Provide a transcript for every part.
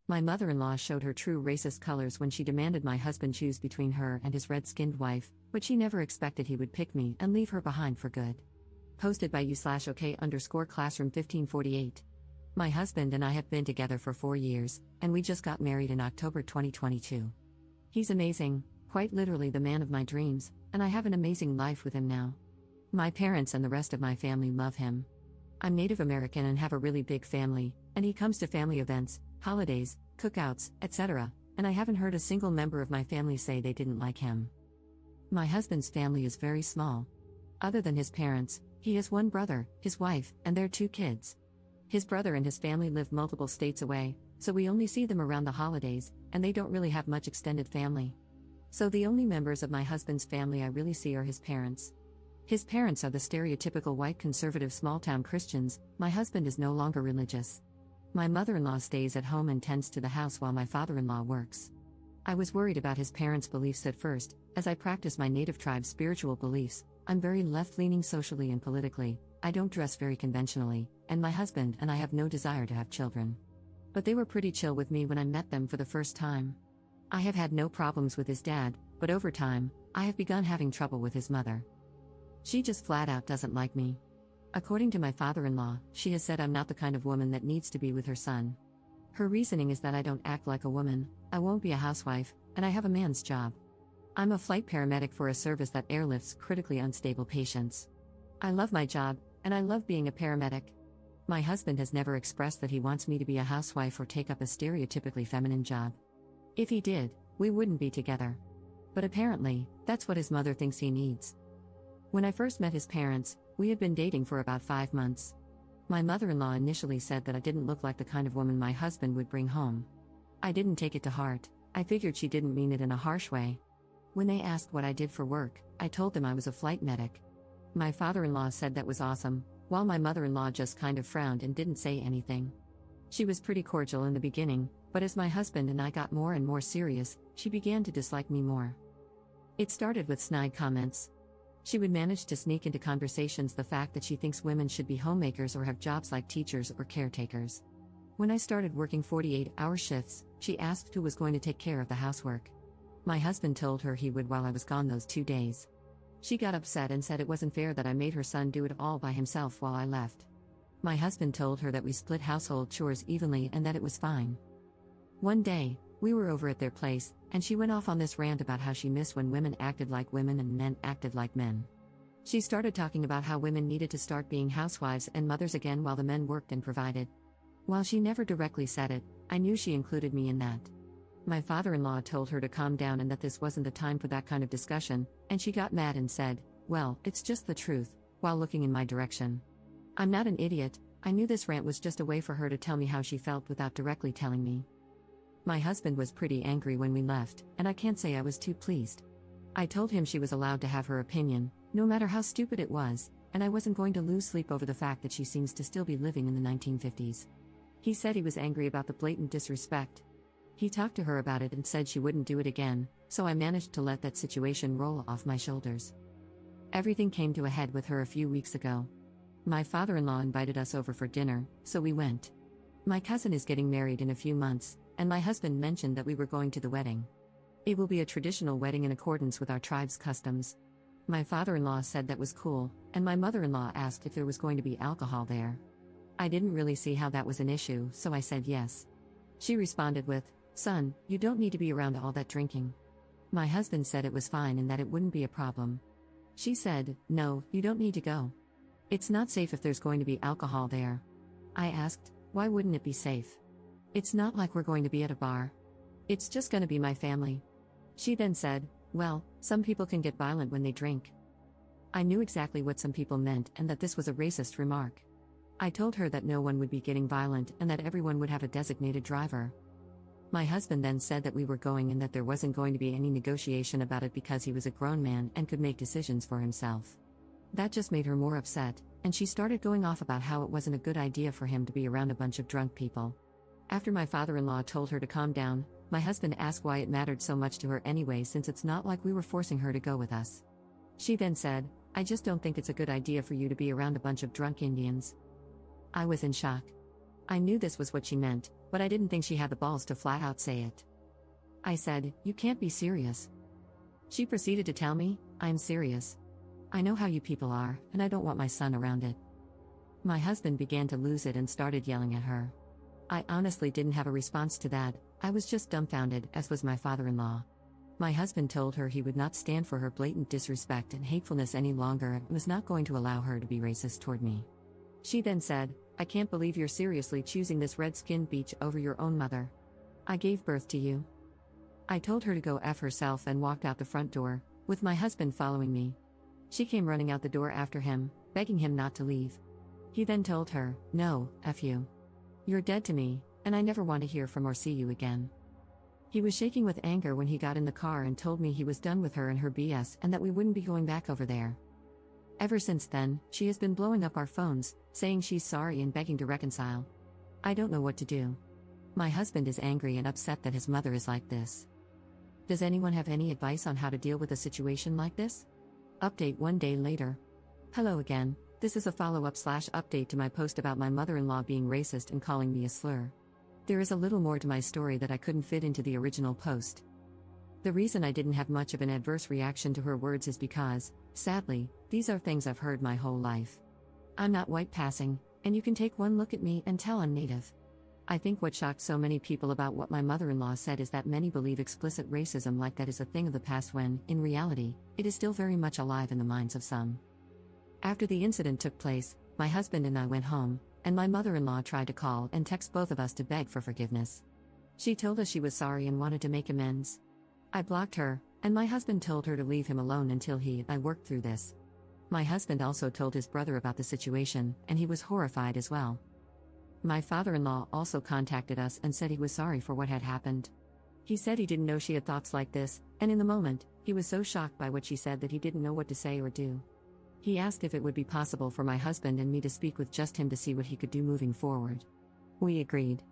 My mother-in-law showed her true racist colors when she demanded my husband choose between her and his red-skinned wife, but she never expected he would pick me and leave her behind for good. Posted by u/OK_classroom 1548. My husband and I have been together for 4 years, and we just got married in October 2022. He's amazing, quite literally the man of my dreams, and I have an amazing life with him now. My parents and the rest of my family love him. I'm Native American and have a really big family, and he comes to family events, holidays, cookouts, etc., and I haven't heard a single member of my family say they didn't like him. My husband's family is very small. Other than his parents, he has one brother, his wife, and their 2 kids. His brother and his family live multiple states away, so we only see them around the holidays, and they don't really have much extended family. So the only members of my husband's family I really see are his parents. His parents are the stereotypical white conservative small-town Christians. My husband is no longer religious. My mother-in-law stays at home and tends to the house while my father-in-law works. I was worried about his parents' beliefs at first, as I practice my native tribe's spiritual beliefs. I'm very left-leaning socially and politically, I don't dress very conventionally, and my husband and I have no desire to have children. But they were pretty chill with me when I met them for the first time. I have had no problems with his dad, but over time, I have begun having trouble with his mother. She just flat out doesn't like me. According to my father-in-law, she has said I'm not the kind of woman that needs to be with her son. Her reasoning is that I don't act like a woman, I won't be a housewife, and I have a man's job. I'm a flight paramedic for a service that airlifts critically unstable patients. I love my job, and I love being a paramedic. My husband has never expressed that he wants me to be a housewife or take up a stereotypically feminine job. If he did, we wouldn't be together. But apparently, that's what his mother thinks he needs. When I first met his parents, we had been dating for about 5 months. My mother-in-law initially said that I didn't look like the kind of woman my husband would bring home. I didn't take it to heart, I figured she didn't mean it in a harsh way. When they asked what I did for work, I told them I was a flight medic. My father-in-law said that was awesome, while my mother-in-law just kind of frowned and didn't say anything. She was pretty cordial in the beginning, but as my husband and I got more and more serious, she began to dislike me more. It started with snide comments. She would manage to sneak into conversations the fact that she thinks women should be homemakers or have jobs like teachers or caretakers. When I started working 48-hour shifts, she asked who was going to take care of the housework. My husband told her he would while I was gone those 2 days. She got upset and said it wasn't fair that I made her son do it all by himself while I left. My husband told her that we split household chores evenly and that it was fine. One day, we were over at their place, and she went off on this rant about how she missed when women acted like women and men acted like men. She started talking about how women needed to start being housewives and mothers again while the men worked and provided. While she never directly said it, I knew she included me in that. My father-in-law told her to calm down and that this wasn't the time for that kind of discussion, and she got mad and said, "Well, it's just the truth," while looking in my direction. I'm not an idiot, I knew this rant was just a way for her to tell me how she felt without directly telling me. My husband was pretty angry when we left, and I can't say I was too pleased. I told him she was allowed to have her opinion, no matter how stupid it was, and I wasn't going to lose sleep over the fact that she seems to still be living in the 1950s. He said he was angry about the blatant disrespect. He talked to her about it and said she wouldn't do it again, so I managed to let that situation roll off my shoulders. Everything came to a head with her a few weeks ago. My father-in-law invited us over for dinner, so we went. My cousin is getting married in a few months, and my husband mentioned that we were going to the wedding. It will be a traditional wedding in accordance with our tribe's customs. My father-in-law said that was cool, and my mother-in-law asked if there was going to be alcohol there. I didn't really see how that was an issue, so I said yes. She responded with, "Son, you don't need to be around all that drinking." My husband said it was fine and that it wouldn't be a problem. She said, "No, you don't need to go. It's not safe if there's going to be alcohol there." I asked, "Why wouldn't it be safe? It's not like we're going to be at a bar. It's just going to be my family." She then said, "Well, some people can get violent when they drink." I knew exactly what some people meant and that this was a racist remark. I told her that no one would be getting violent and that everyone would have a designated driver. My husband then said that we were going and that there wasn't going to be any negotiation about it because he was a grown man and could make decisions for himself. That just made her more upset, and she started going off about how it wasn't a good idea for him to be around a bunch of drunk people. After my father-in-law told her to calm down, my husband asked why it mattered so much to her anyway since it's not like we were forcing her to go with us. She then said, "I just don't think it's a good idea for you to be around a bunch of drunk Indians." I was in shock. I knew this was what she meant, but I didn't think she had the balls to flat out say it. I said, "You can't be serious." She proceeded to tell me, "I'm serious. I know how you people are, and I don't want my son around it." My husband began to lose it and started yelling at her. I honestly didn't have a response to that. I was just dumbfounded, as was my father-in-law. My husband told her he would not stand for her blatant disrespect and hatefulness any longer and was not going to allow her to be racist toward me. She then said, "I can't believe you're seriously choosing this red-skinned beach over your own mother. I gave birth to you." I told her to go F herself and walked out the front door, with my husband following me. She came running out the door after him, begging him not to leave. He then told her, "No, F you. You're dead to me, and I never want to hear from or see you again." He was shaking with anger when he got in the car and told me he was done with her and her BS and that we wouldn't be going back over there. Ever since then, she has been blowing up our phones, saying she's sorry and begging to reconcile. I don't know what to do. My husband is angry and upset that his mother is like this. Does anyone have any advice on how to deal with a situation like this? Update 1 day later. Hello again. This is a follow-up/update to my post about my mother-in-law being racist and calling me a slur. There is a little more to my story that I couldn't fit into the original post. The reason I didn't have much of an adverse reaction to her words is because, sadly, these are things I've heard my whole life. I'm not white passing, and you can take one look at me and tell I'm native. I think what shocked so many people about what my mother-in-law said is that many believe explicit racism like that is a thing of the past when, in reality, it is still very much alive in the minds of some. After the incident took place, my husband and I went home, and my mother-in-law tried to call and text both of us to beg for forgiveness. She told us she was sorry and wanted to make amends. I blocked her, and my husband told her to leave him alone until he and I worked through this. My husband also told his brother about the situation, and he was horrified as well. My father-in-law also contacted us and said he was sorry for what had happened. He said he didn't know she had thoughts like this, and in the moment, he was so shocked by what she said that he didn't know what to say or do. He asked if it would be possible for my husband and me to speak with just him to see what he could do moving forward. We agreed.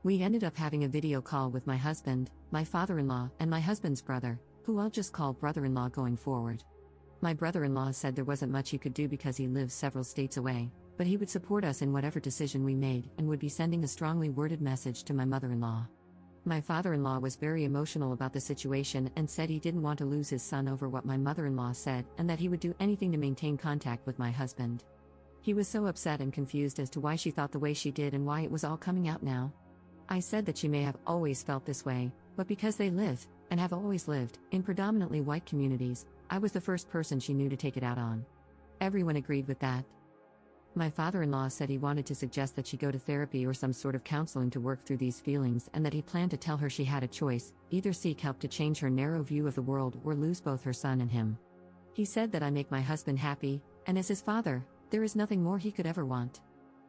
We ended up having a video call with my husband, my father-in-law, and my husband's brother, who I'll just call brother-in-law going forward. My brother-in-law said there wasn't much he could do because he lives several states away, but he would support us in whatever decision we made and would be sending a strongly worded message to my mother-in-law. My father-in-law was very emotional about the situation and said he didn't want to lose his son over what my mother-in-law said and that he would do anything to maintain contact with my husband. He was so upset and confused as to why she thought the way she did and why it was all coming out now. I said that she may have always felt this way, but because they live, and have always lived, in predominantly white communities, I was the first person she knew to take it out on. Everyone agreed with that. My father-in-law said he wanted to suggest that she go to therapy or some sort of counseling to work through these feelings and that he planned to tell her she had a choice, either seek help to change her narrow view of the world or lose both her son and him. He said that I make my husband happy, and as his father, there is nothing more he could ever want.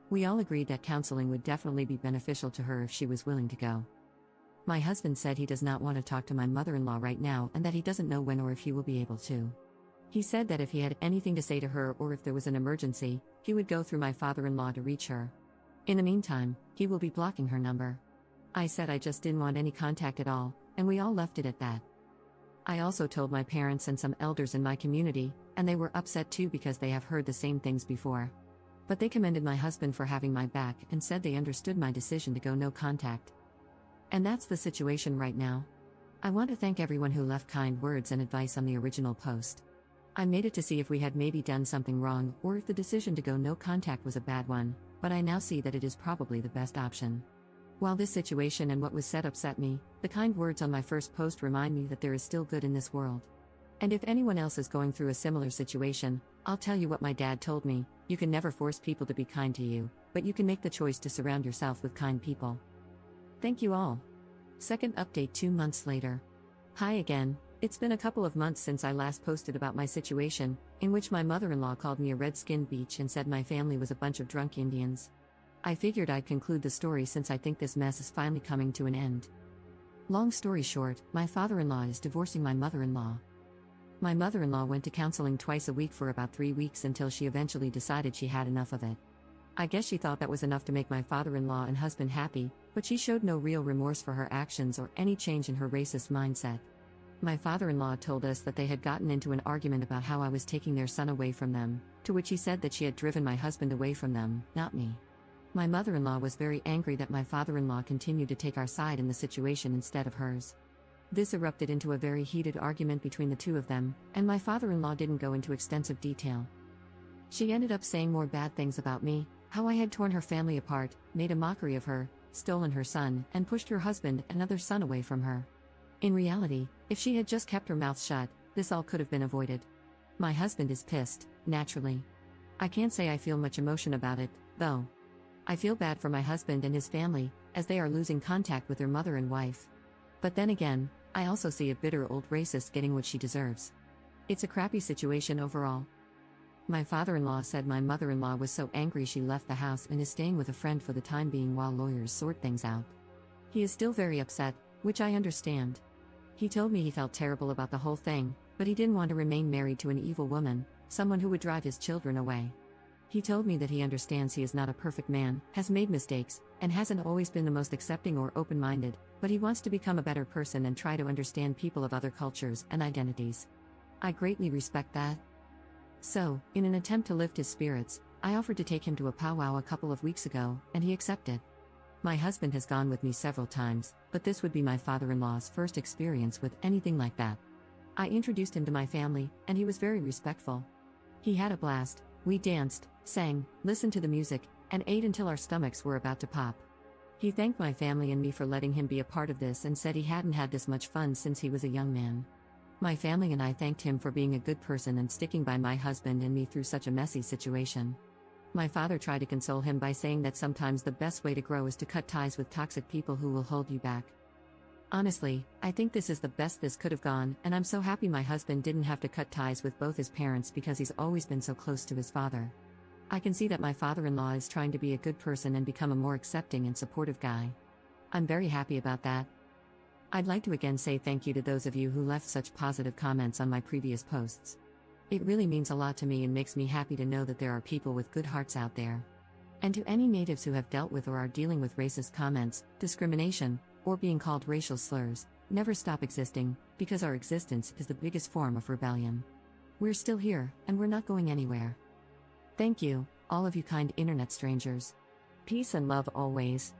We all agreed that counseling would definitely be beneficial to her if she was willing to go. My husband said he does not want to talk to my mother-in-law right now and that he doesn't know when or if he will be able to. He said that if he had anything to say to her or if there was an emergency, he would go through my father-in-law to reach her. In the meantime, he will be blocking her number. I said I just didn't want any contact at all, and we all left it at that. I also told my parents and some elders in my community, and they were upset too because they have heard the same things before. But they commended my husband for having my back and said they understood my decision to go no contact. And that's the situation right now. I want to thank everyone who left kind words and advice on the original post. I made it to see if we had maybe done something wrong or if the decision to go no contact was a bad one, but I now see that it is probably the best option. While this situation and what was said upset me, the kind words on my first post remind me that there is still good in this world. And if anyone else is going through a similar situation, I'll tell you what my dad told me: you can never force people to be kind to you, but you can make the choice to surround yourself with kind people. Thank you all. Second update 2 months later. Hi again. It's been a couple of months since I last posted about my situation, in which my mother-in-law called me a red-skinned beach and said my family was a bunch of drunk Indians. I figured I'd conclude the story since I think this mess is finally coming to an end. Long story short, my father-in-law is divorcing my mother-in-law. My mother-in-law went to counseling twice a week for about 3 weeks until she eventually decided she had enough of it. I guess she thought that was enough to make my father-in-law and husband happy, but she showed no real remorse for her actions or any change in her racist mindset. My father-in-law told us that they had gotten into an argument about how I was taking their son away from them, to which he said that she had driven my husband away from them, not me. My mother-in-law was very angry that my father-in-law continued to take our side in the situation instead of hers. This erupted into a very heated argument between the two of them, and my father-in-law didn't go into extensive detail. She ended up saying more bad things about me, how I had torn her family apart, made a mockery of her, stolen her son, and pushed her husband and other son away from her. In reality, if she had just kept her mouth shut, this all could have been avoided. My husband is pissed, naturally. I can't say I feel much emotion about it, though. I feel bad for my husband and his family, as they are losing contact with their mother and wife. But then again, I also see a bitter old racist getting what she deserves. It's a crappy situation overall. My father-in-law said my mother-in-law was so angry she left the house and is staying with a friend for the time being while lawyers sort things out. He is still very upset, which I understand. He told me he felt terrible about the whole thing, but he didn't want to remain married to an evil woman, someone who would drive his children away. He told me that he understands he is not a perfect man, has made mistakes, and hasn't always been the most accepting or open-minded, but he wants to become a better person and try to understand people of other cultures and identities. I greatly respect that. So, in an attempt to lift his spirits, I offered to take him to a powwow a couple of weeks ago, and he accepted. My husband has gone with me several times, but this would be my father-in-law's first experience with anything like that. I introduced him to my family, and he was very respectful. He had a blast. We danced, sang, listened to the music, and ate until our stomachs were about to pop. He thanked my family and me for letting him be a part of this and said he hadn't had this much fun since he was a young man. My family and I thanked him for being a good person and sticking by my husband and me through such a messy situation. My father tried to console him by saying that sometimes the best way to grow is to cut ties with toxic people who will hold you back. Honestly, I think this is the best this could have gone, and I'm so happy my husband didn't have to cut ties with both his parents because he's always been so close to his father. I can see that my father-in-law is trying to be a good person and become a more accepting and supportive guy. I'm very happy about that. I'd like to again say thank you to those of you who left such positive comments on my previous posts. It really means a lot to me and makes me happy to know that there are people with good hearts out there. And to any natives who have dealt with or are dealing with racist comments, discrimination, or being called racial slurs, never stop existing, because our existence is the biggest form of rebellion. We're still here, and we're not going anywhere. Thank you, all of you kind internet strangers. Peace and love always.